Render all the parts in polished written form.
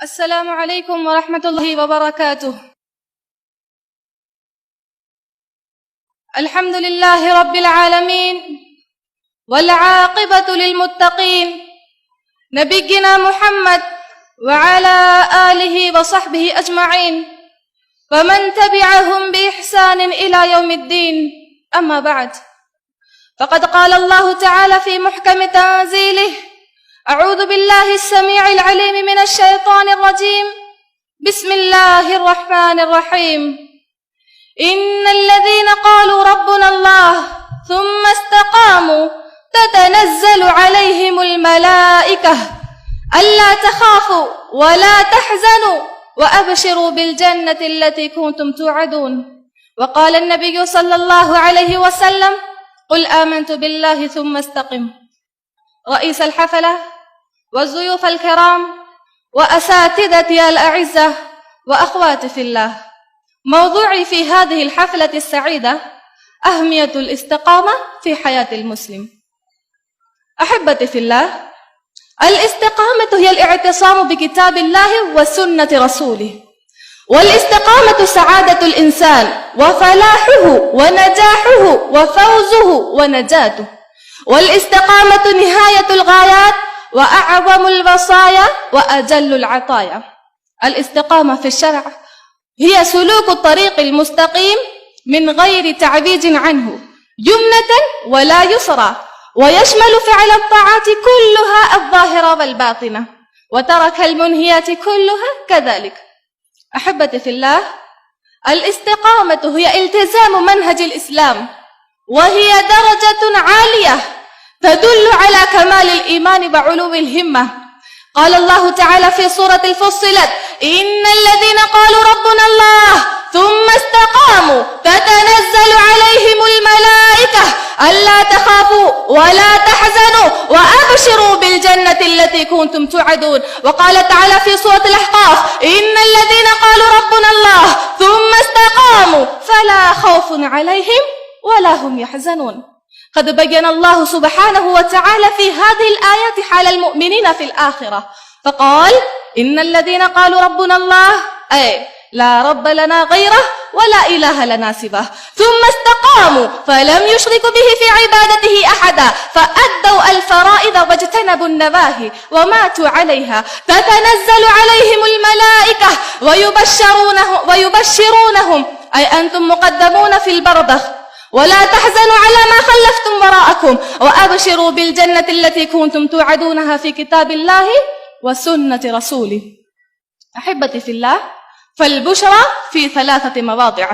السلام عليكم ورحمة الله وبركاته. الحمد لله رب العالمين والعاقبة للمتقين، نبينا محمد وعلى آله وصحبه أجمعين ومن تبعهم بإحسان إلى يوم الدين. أما بعد، فقد قال الله تعالى في محكم تنزيله: أعوذ بالله السميع العليم من الشيطان الرجيم، بسم الله الرحمن الرحيم. إن الذين قالوا ربنا الله ثم استقاموا تتنزل عليهم الملائكة ألا تخافوا ولا تحزنوا وأبشروا بالجنة التي كنتم توعدون. وقال النبي صلى الله عليه وسلم: قل آمنت بالله ثم استقم. رئيس الحفلة والضيوف الكرام وأساتذتي الأعزة وأخواتي في الله، موضوعي في هذه الحفلة السعيدة أهمية الاستقامة في حياة المسلم. أحبتي في الله، الاستقامة هي الاعتصام بكتاب الله وسنة رسوله، والاستقامة سعادة الإنسان وفلاحه ونجاحه وفوزه ونجاته، والاستقامة نهاية الغايات وأعظم الوصايا وأجل العطايا. الاستقامة في الشرع هي سلوك الطريق المستقيم من غير تعويج عنه يمنة ولا يسرى، ويشمل فعل الطاعات كلها الظاهرة والباطنة، وترك المنهيات كلها كذلك. أحبتي في الله، الاستقامة هي التزام منهج الإسلام، وهي درجة عالية تدل على كمال الإيمان وعلو الهمة. قال الله تعالى في سورة الفصلت: إن الذين قالوا ربنا الله ثم استقاموا تتنزل عليهم الملائكة ألا تخافوا ولا تحزنوا وأبشروا بالجنة التي كنتم توعدون. وقال تعالى في سورة الأحقاف: إن الذين قالوا ربنا الله ثم استقاموا فلا خوف عليهم ولا هم يحزنون. قد بين الله سبحانه وتعالى في هذه الآيات حال المؤمنين في الآخرة، فقال: إن الذين قالوا ربنا الله، أي لا رب لنا غيره ولا إله لنا سواه، ثم استقاموا فلم يشركوا به في عبادته أحدا، فأدوا الفرائض واجتنبوا النواهي وماتوا عليها، تتنزل عليهم الملائكة ويبشرونهم أي أنتم مقدمون في البرزخ ولا تحزنوا على ما خلفتم وراءكم وأبشروا بالجنة التي كنتم توعدونها في كتاب الله وسنة رسوله. أحبتي في الله، فالبشرى في 3 مواضع: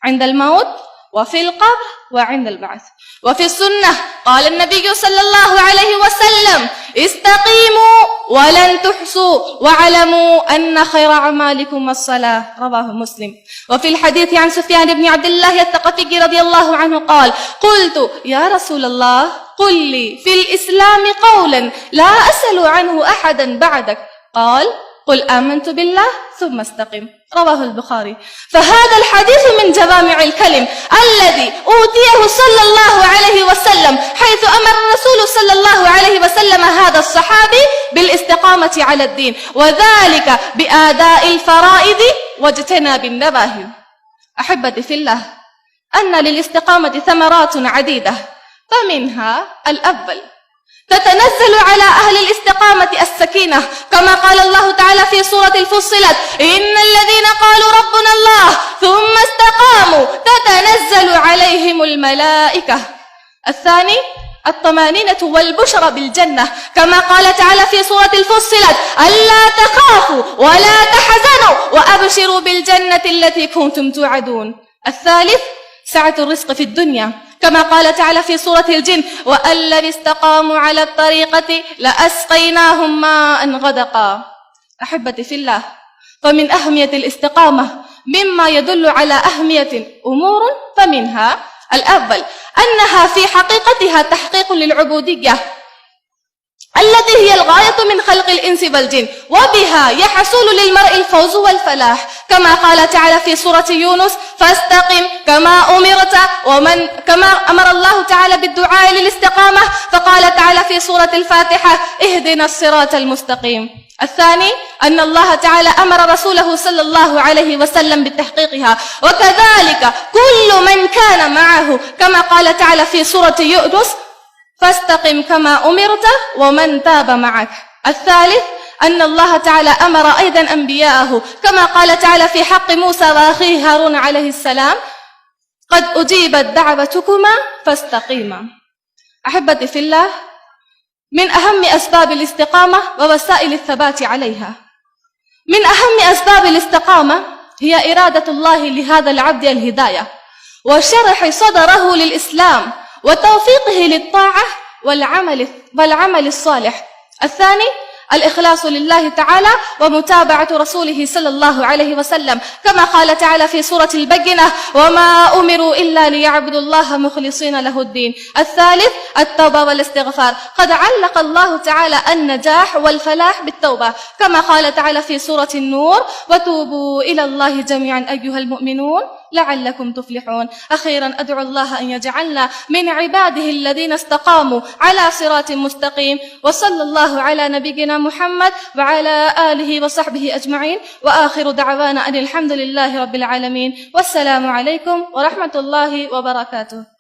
عند الموت، وفي القبر، وعند البعث. وفي السنة قال النبي صلى الله عليه وسلم: استقيموا ولن تحصوا واعلموا أن خير أعمالكم الصلاة. رواه مسلم. وفي الحديث عن سفيان بن عبد الله الثقفي رضي الله عنه قال: قلت يا رسول الله قل لي في الإسلام قولا لا أسأل عنه أحدا بعدك. قال: قل آمنت بالله ثم استقم. رواه البخاري. فهذا الحديث من جوامع الكلم الذي أوتيه صلى الله عليه وسلم، حيث أمر الرسول صلى الله عليه وسلم هذا الصحابي بالاستقامة على الدين، وذلك بأداء الفرائض واجتناب النواهي. أحبتي في الله، أن للاستقامة ثمرات عديدة، فمنها الأول: تتنزل على أهل الاستقامة السكينة، كما قال الله تعالى في سورة الفصلت: إن الذين قالوا ربنا الله ثم استقاموا تتنزل عليهم الملائكة. الثاني: الطمأنينة والبشرى بالجنة، كما قال تعالى في سورة الفصلت: ألا تخافوا ولا تحزنوا وأبشروا بالجنة التي كنتم توعدون. الثالث: سعة الرزق في الدنيا، كما قال تعالى في سورة الجن: وأن لو استقاموا على الطريقة لأسقيناهم ماء غدقا. أحبتي في الله، فمن أهمية الاستقامة مما يدل على أهمية أمور، فمنها الأول: أنها في حقيقتها تحقيق للعبودية التي هي الغاية من خلق الإنس والجن، وبها يحصل للمرء الفوز والفلاح، كما قال تعالى في سورة يونس: فاستقم كما أمرت. كما أمر الله تعالى بالدعاء للاستقامة، فقال تعالى في سورة الفاتحة: اهدنا الصراط المستقيم. الثاني أن الله تعالى أمر رسوله صلى الله عليه وسلم بتحقيقها، وكذلك كل من كان معه، كما قال تعالى في سورة يونس: فاستقم كما أمرت ومن تاب معك. الثالث أن الله تعالى أمر أيضا أنبياءه، كما قال تعالى في حق موسى وأخيه هارون عليه السلام: قد أجيبت دعوتكما فاستقيما. أحبتي في الله، من أهم أسباب الاستقامة ووسائل الثبات عليها، من أهم أسباب الاستقامة هي إرادة الله لهذا العبد الهداية، وشرح صدره للإسلام، وتوفيقه للطاعة والعمل الصالح. الثاني الإخلاص لله تعالى ومتابعة رسوله صلى الله عليه وسلم، كما قال تعالى في سورة البقرة: وما أمروا إلا ليعبدوا الله مخلصين له الدين. الثالث التوبة والاستغفار، قد علق الله تعالى النجاح والفلاح بالتوبة، كما قال تعالى في سورة النور: وتوبوا إلى الله جميعا أيها المؤمنون لعلكم تفلحون. أخيرا أدعو الله أن يجعلنا من عباده الذين استقاموا على صراط مستقيم، وصلى الله على نبينا محمد وعلى آله وصحبه أجمعين، وآخر دعوانا أن الحمد لله رب العالمين، والسلام عليكم ورحمة الله وبركاته.